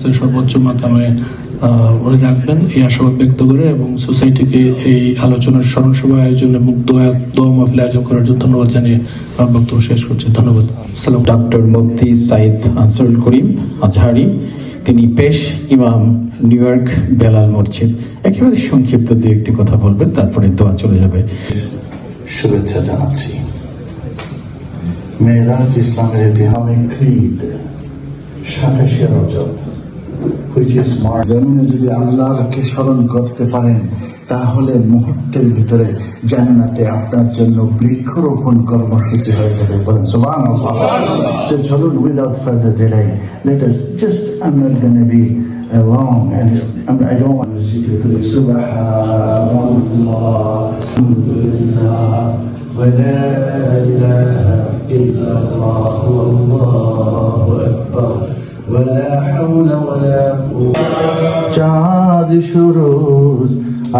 বেহেশতের সর্বোচ্চ মাকামে উনি রাখবেন এই আশাবাদ ব্যক্ত করে এবং সোসাইটিকে এই আলোচনার স্মরণ সভা আয়োজনে দোয়া মাহফিল আয়োজন করার জন্য ধন্যবাদ জানিয়ে আমার বক্তব্য শেষ করছি। ধন্যবাদ। আসসালাম। ডক্টর মুফতি সাইদ আনসারুল করিম আজহারি, তিনি পেশ ইমাম, নিউ ইয়র্ক বেলাল মসজিদ, একেবারে সংক্ষিপ্ত দিয়ে একটি কথা বলবেন, তারপরে দোয়া চলে যাবে। শুভেচ্ছা জানাচ্ছি। মেরাজ ইসলামের ইতিহাসে ক্রিড 27 রজব, জমিনে যদি আল্লাহকে স্মরণ করতে পারেন তাহলে মুহূর্তের ভিতরে জান্নাতে আপনার জন্য বৃক্ষরোপণ কর্মসূচি হয়ে যাবে। বলেন সুবহানাল্লাহ। চলুন, without further delay, let us just, I am not gonna be long and I don't want to see you subhanallah alhamdulillah wa la ilaha illallah wallahu akbar wa la hawla wa la quwwata। চাঁদ সুরজ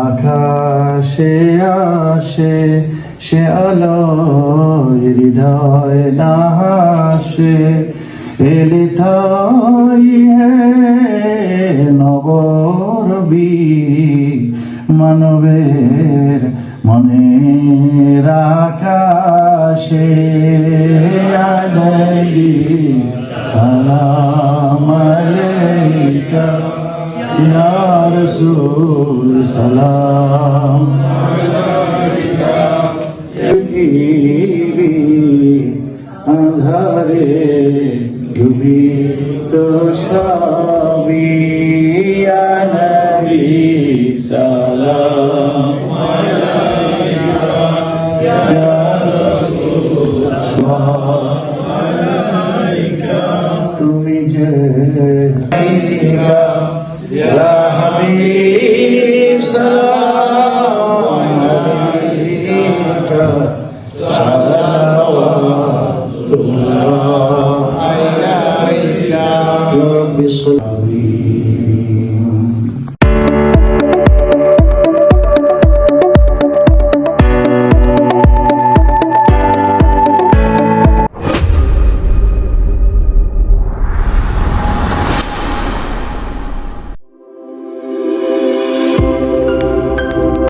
আকাশে আসে, সে আলোয় হৃদয় নাহাসে, এলে তাই নবরবি মানবের মনের আকাশে, আলাইহি সালাম আলাইকা ইয়া রাসূল, সালাম আলাইকা। পৃথিবী আঁধারে ডুবিত সবই, ইয়া নবী সালাম আলাইকা ইয়া রাসূল, সালাম আলাইকা। তুমি যে ইয়া হাবিব সালাম